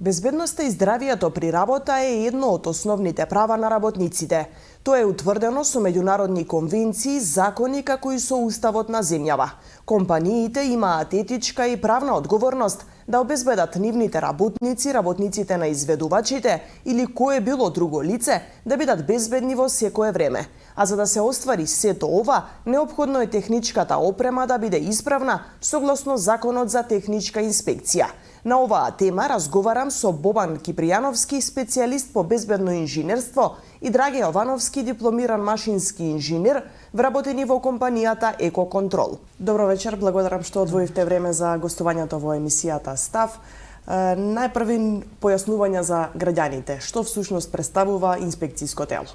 Безбедноста и здравието при работа е едно од основните права на работниците. Тоа е утврдено со меѓународни конвенции, закони како и со уставот на земјава. Компаниите имаат етичка и правна одговорност да обезбедат нивните работници, работниците на изведувачите или кое било друго лице да бидат безбедни во секое време. А за да се оствари сето ова, неопходно е техничката опрема да биде исправна согласно Законот за техничка инспекција. На оваа тема разговарам со Бобан Кипријановски, специјалист по безбедно инженерство, и Драге Јовановски, дипломиран машински инженер, вработени во компанијата Екоконтрол. Добро вечер, благодарам што одвоивте време за гостувањето во емисијата Став. Најпрви појаснување за граѓаните. Што всушност представува инспекциско тело?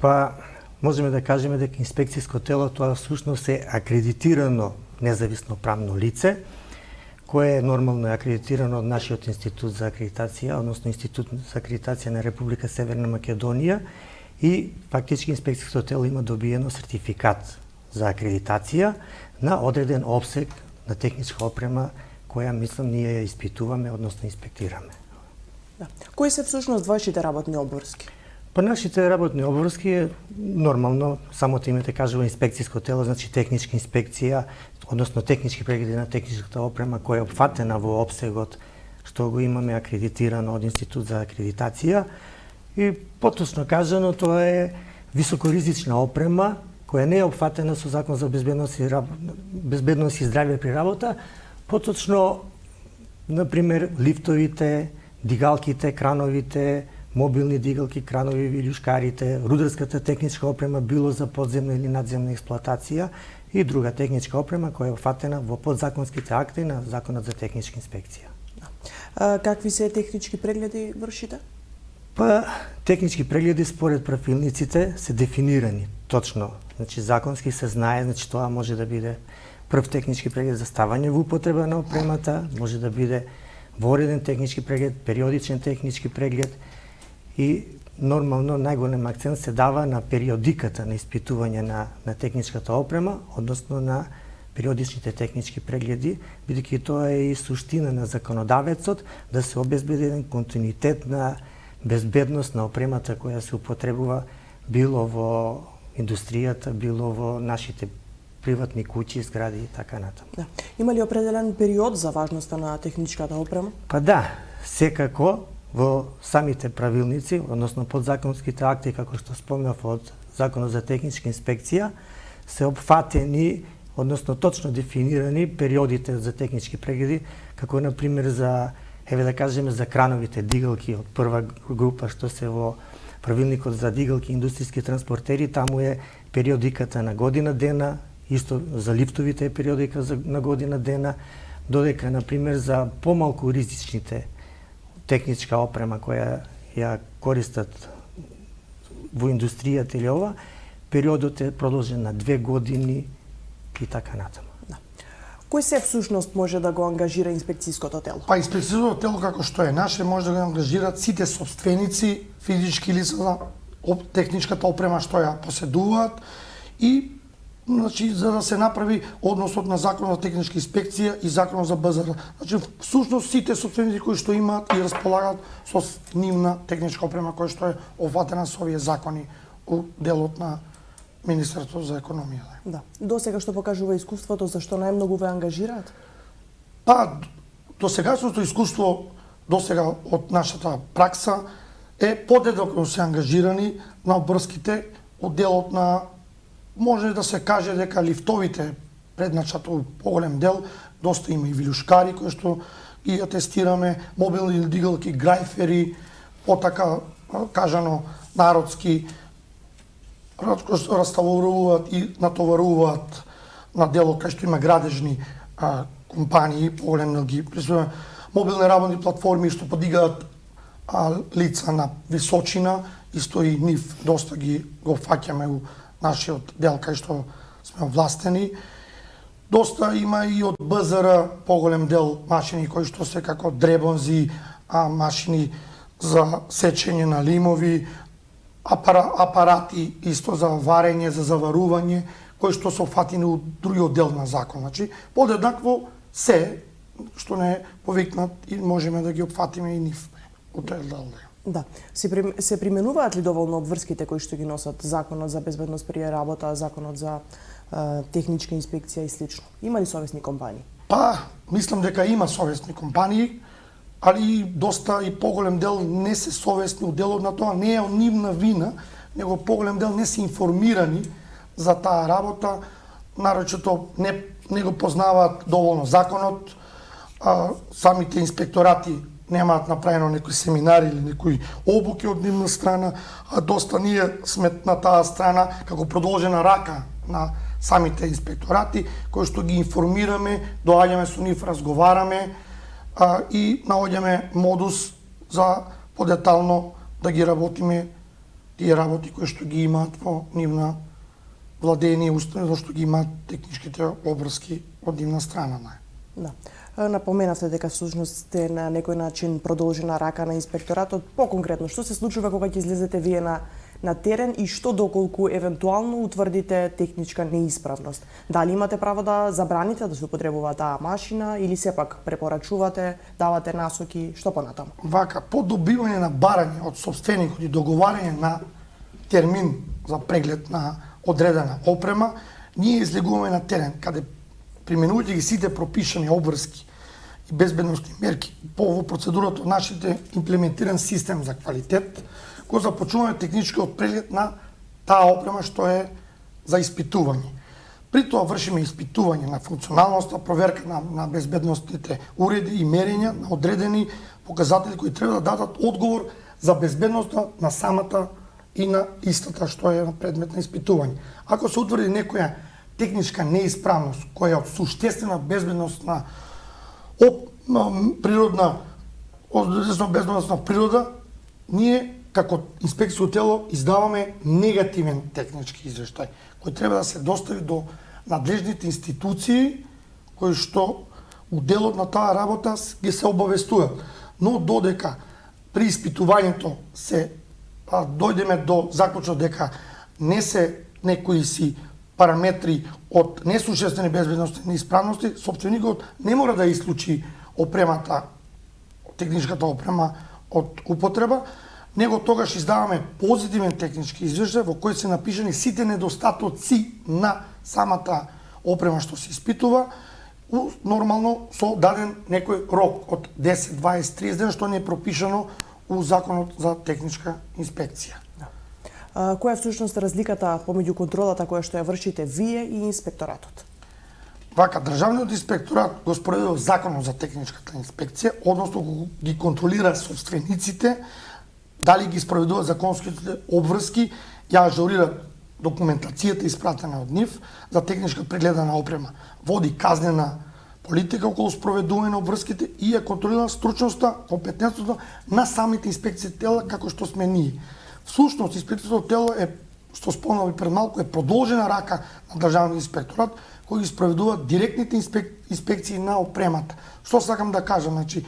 Па, можеме да кажеме дека инспекциско тело тоа всушност е акредитирано независно правно лице, кое е нормално акредитирано од нашиот институт за акредитација, односно Институт за акредитација на Република Северна Македонија, и фактички инспекцијското тело има добиено сертификат за акредитација на одреден опсег на техничка опрема која, мислам, ние ја испитуваме, односно инспектираме. Да. Кои се всушност вашите работни обврски? Па нашите работни обврски е нормално, самото име те кажува инспекциско тело, значи техничка инспекција, односно технички прегледи на техничката опрема која е опфатена во опсегот што го имаме акредитирано од Институт за акредитација. И поточно кажано, тоа е високоризична опрема која не е опфатена со Закон за безбедност и здравје при работа. Поточно, например, лифтовите, дигалките, крановите, мобилни дигалки, кранови, вилјушкарите, рударската техничка опрема, било за подземна или надземна експлоатација, и друга техничка опрема која е офатена во подзаконските акти на Законот за техничка инспекција. Какви се технички прегледи вршите? Па, технички прегледи според правилниците се дефинирани точно. Значи, законски се знае, значи тоа може да биде прв технички преглед за ставање во употреба на опремата, може да биде вореден технички преглед, периодичен технички преглед, и нормално најголем акцент се дава на периодиката на испитување на техничката опрема, односно на периодичните технички прегледи, бидејќи тоа е и суштина на законодавецот да се обезбеди еден континуитет на безбедност на опремата која се употребува било во индустријата, било во нашите приватни куќи, згради и така натаму. Да. Има ли определен период за важноста на техничката опрема? Па да, секако во самите правилници, односно подзаконските акти, како што спомнав од Законот за техничка инспекција, се опфатени, односно точно дефинирани периодите за технички прегледи, како например за, еве да кажеме, за крановите дигалки од прва група што се во правилникот за дигалки и индустријски транспортери, таму е периодиката на година дена, исто за лифтовите е периодика на година дена, додека например за помалку ризичните техничка опрема која ја користат во индустријата или ова, периодот е продолжен на 2 години и така натаму. Да. Кој се всушност може да го ангажира инспекцијското тело? Па инспекцијското тело како што е наше може да го ангажираат сите собственици, физички лица на техничката опрема што ја поседуваат, и значи за да се направи односот на Законот за техничка инспекција и Законот за БЗР. Значи всушност сите собственици кои што имаат и располагаат со нивна техничка опрема која што е офатена со овие закони у делот на Министерството за економија. Да. До сега што покажува искуството, зашто најмногу ве ангажираат? Па, досегашното искуство досега од нашата пракса е подедоко се ангажирани на обврските од делот на, може да се каже дека лифтовите предначато поголем дел, доста има и вилјушкари кои што ги атестираме, мобилни дигалки, грајфери, потака кажано народски раставаруваат и натоваруваат на делот кај што има градежни компании, поголем дел ги присуствуваме, мобилни работни платформи што подигаат лица на височина, исто и нив доста го фаќаме у нашиот дел кај што сме овластени. Доста има и од БЗР поголем дел машини кои што се како дребонзи, машини за сечење на лимови, апарати исто за варење, за заварување, кои што се офатени у другиот дел на закон. Значи, подеднакво се што не повикнат и можеме да ги опфатиме и нив од тој дел. Да. Се применуваат ли доволно обврските кои што ги носат Законот за безбедност при работа, Законот за техничка инспекција и слично? Има ли совесни компании? Па, мислам дека има совесни компании, али доста и поголем дел не се совесни од делот на тоа, не е нивна вина, него поголем дел не се информирани за таа работа, нарочито не го познаваат доволно законот, самите инспекторати немаат направено некои семинари или некои обуки од нивна страна, а доста ние сме на таа страна како продолжена рака на самите инспекторати, кои што ги информираме, доаѓаме со нив, разговараме и наоѓаме модус за подетално да ги работиме тие работи кои што ги имаат во нивна владење установи, зашто ги имаат техничките обврски од нивна страна. Да. Напоменавте дека всушност сте на некој начин продолжена рака на инспекторатот. Поконкретно, што се случува кога ќе излезете вие на терен и што доколку евентуално утврдите техничка неисправност? Дали имате право да забраните да се употребува таа машина или сепак препорачувате, давате насоки, што понатаму? Вака, по добивање на барање од сопственикот и договарање на термин за преглед на одредена опрема, ние излегуваме на терен, каде применувајќи ги сите пропишани обврски и безбедностни мерки по процедурата од нашите имплементиран систем за квалитет, го започнуваме техничкиот преглед на таа опрема што е за испитување. При тоа вршиме испитување на функционалноста, проверка на безбедностните уреди и мерења на одредени показатели кои треба да дадат одговор за безбедноста на самата и на истата што е на предмет на испитување. Ако се утврди некоја техничка неисправност која е од суштествена безбедностна природна безбедностна природа, ние како инспекцијско тело издаваме негативен технички извештај кој треба да се достави до надлежните институции кои што у делот на таа работа ги се обавестуваат. Но додека при испитувањето се дојдеме до заклучок дека не се некои си параметри од несуштествени безбедностни неисправности, сопственикот не мора да исклучи опремата, техничката опрема од употреба, него тогаш издаваме позитивен технички извештај во кој се напишани сите недостатоци на самата опрема што се испитува, нормално со даден некој рок од 10, 20, 30 дена што не е пропишано у Законот за техничка инспекција. Која е всушност разликата помеѓу контролата која што ја вршите вие и инспекторатот? Вака, Државниот инспекторат го спроведува Законот за техничката инспекција, односно ги контролира собствениците, дали ги спроведува законските обврски, ја ажурира документацијата испратена од нив за техничка прегледана опрема, води казнена политика околу спроведување на обврските и ја контролира стручноста, компетентноста на самите инспекции тела како што сме ние. Всушност, инспекцијското тело е, што спомнав и пред малку, е продолжена рака на Државниот инспекторат, кој ги спроведува директните инспекции на опремата. Што сакам да кажам, значи,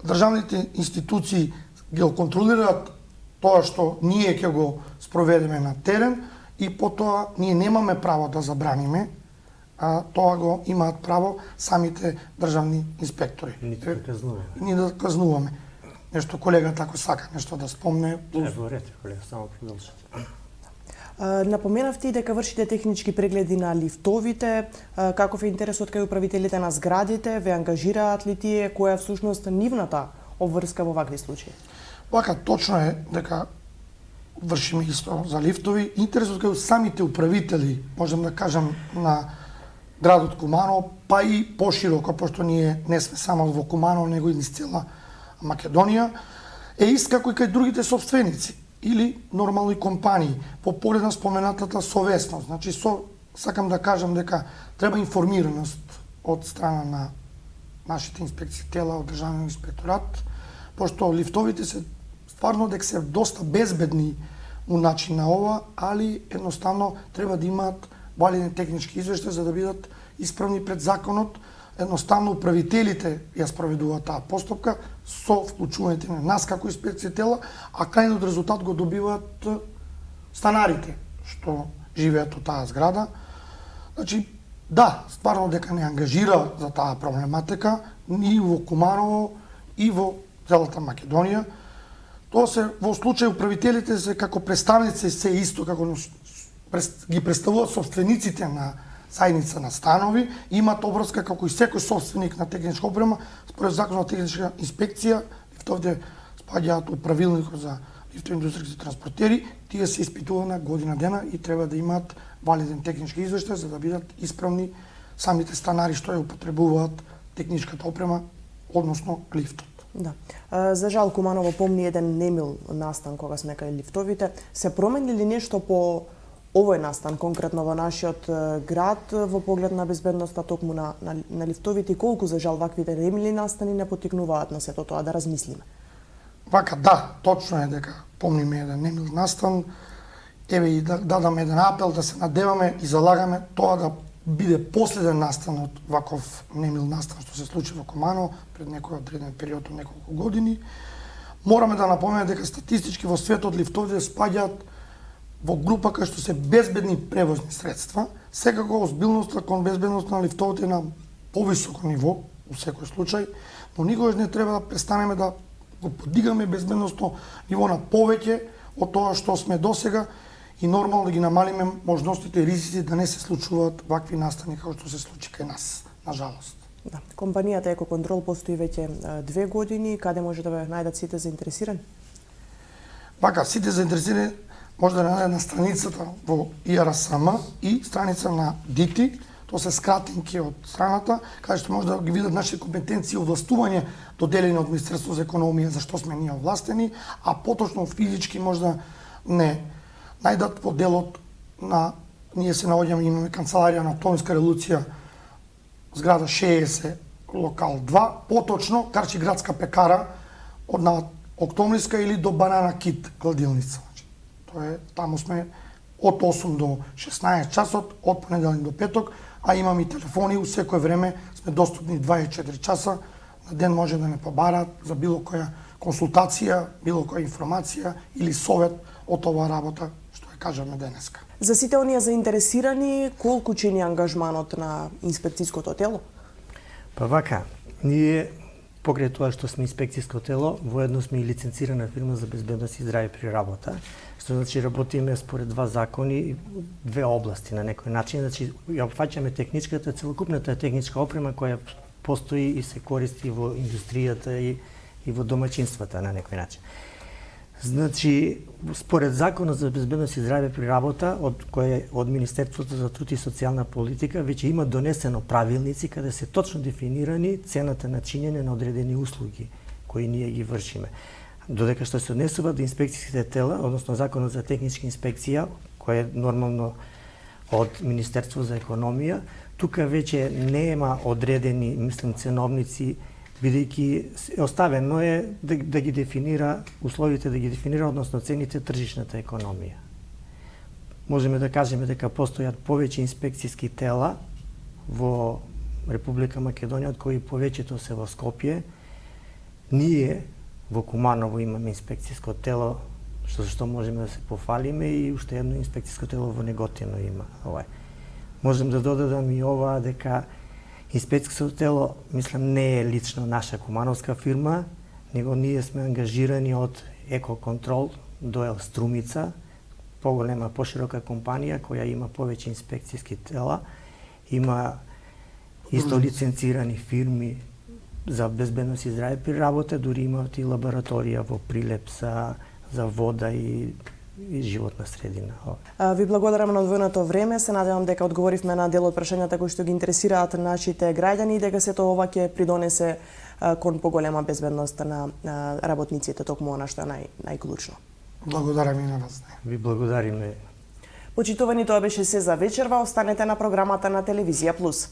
државните институции ги контролираат тоа што ние ќе го спроведеме на терен и потоа ние немаме право да забраниме, а тоа го имаат право самите државни инспектори. Нито да казнуваме. Ние да казнуваме. Нешто колега тако сака, нешто да спомне. Говорете, колега, само продолжете. Напоменавте и дека вршите технички прегледи на лифтовите. Каков е интересот кај управителите на зградите? Ве ангажираат ли тие? Која е всушност нивната обврска во вакви случаи? Вака, точно е дека вршиме исто за лифтови. Интересот кај самите управители, можам да кажам, на градот Куманово, па и пошироко, пошто ние не сме само во Куманово, него и низ цела Македонија, е ист како и кај другите собственици или нормални компании, по поглед на споменатата совесност. Значи, сакам да кажам дека треба информираност од страна на нашите инспекции тела од Државниот инспекторат, пошто лифтовите се стварно дека се доста безбедни у начин на ова, али едноставно треба да имаат валиден технички извештај за да бидат исправни пред законот. Едноставно управителите ја спроведуваат таа постапка со вклучувањето на нас како инспекција тела, а крајниот резултат го добиваат станарите што живеат од таа зграда. Значи, да, стварно дека не ангажира за таа проблематика, и во Куманово и во целата Македонија. Тоа се во случај управителите се како представници се исто како ги представуваат собствениците на заедница на станови, имаат обврска како и секој собственик на техничка опрема, според законот за техничка инспекција, лифтовите спаѓаат у правилникот за лифтоиндустријските транспортери, тие се испитуваат на година дена и треба да имаат валиден технички извештај за да бидат исправни самите станари што ја употребуваат техничката опрема, односно лифтот. Да. За жал Куманово помни еден немил настан кога сме кај лифтовите. Се промени ли нешто по овој настан, конкретно во нашиот град, во поглед на безбедноста токму на лифтовите и колку за жал ваквите немили настани не потикнуваат на сето тоа да размислиме? Вака, да, точно е дека помниме еден немил настан. Еве и да дадам еден апел да се надеваме и залагаме тоа да биде последен настан од ваков немил настан што се случи во Куманово пред некој одреден период од неколку години. Мораме да напоменеме дека статистички во светот лифтовите спаѓаат во група кај што се безбедни превозни средства. Секако озбилноста кон безбедноста на лифтовите е на повисоко ниво во секој случај, но никогаш не треба да престанеме да го подигаме безбедносно ниво на повеќе од тоа што сме досега и нормално да ги намалиме можностите и ризиците да не се случуваат вакви настани како што се случи кај нас, на жалост. Да. Компанијата Екоконтрол постои веќе 2 години. Каде може да ве најдат сите заинтересирани? Вака, сите заинтересирани може да најдат на страницата во ИРСМ и страница на ДИТИ. Тоа се скратинки од страната, каде што може да ги видат нашите компетенции и овластување доделени од Министерството за економија за што сме ние овластени, а поточно физички може да не најдат во делот на ние се наоѓаме, имаме канцеларија на Октомврска револуција, зграда 60, локал 2, поточно Карчи градска пекара од на Октомврска или до Банана Кит гладилница. Тоа е, таму сме од 8 до 16 часот, од понеделник до петок, а имам и телефони, у секое време сме доступни 24 часа, на ден може да не побараат за било која консултација, било која информација или совет од оваа работа што ја кажаме денеска. За сите оние заинтересирани, колку чини ангажманот на инспекцијското тело? Па вака, ние покрај тоа што сме инспекцијско тело, воедно сме и лиценцирана фирма за безбедност и здравје при работа, што значи работиме според два закони, две области на некој начин, значи ја опфаќаме техничката, целокупната техничка опрема која постои и се користи во индустријата и во домаќинствата на некој начин. Значи, според Законот за безбедност и здравје при работа, од Министерството за труд и социјална политика, веќе има донесено правилници каде се точно дефинирани цената на чинење на одредени услуги кои ние ги вршиме. Додека што се однесува до инспекцијските тела, односно Законот за техничка инспекција, кој е нормално од Министерство за економија, тука веќе нема одредени, мислам, ценовници, бидејќи оставено е да ги дефинира условите, да ги дефинира, односно цените тржишната економија. Можеме да кажеме дека постојат повеќе инспекцијски тела во Република Македонија, од кои повеќето се во Скопје. Ние во Куманово имаме инспекцијско тело, што можеме да се пофалиме, и уште едно инспекцијско тело во Неготино има. Можем да додадам и ова дека инспекцијското тело, мислам, не е лично наша кумановска фирма, него ние сме ангажирани од Екоконтрол до Елструмица, поголема, поширока компанија која има повеќе инспекцијски тела, има исто лиценцирани фирми за безбедност и здравје при работа, дури имаат и лабораторија во Прилеп за вода и животна средина. Ви благодарам на одвоеното време. Се надевам дека одговоривме на дел од прашањата кои што ги интересираат нашите граѓани и дека сето ова ќе придонесе кон поголема безбедност на работниците, токму она што е најклучно. Благодарам и на вас. Ви благодариме. Почитувани, тоа беше се за вечерва. Останете на програмата на Телевизија Плюс.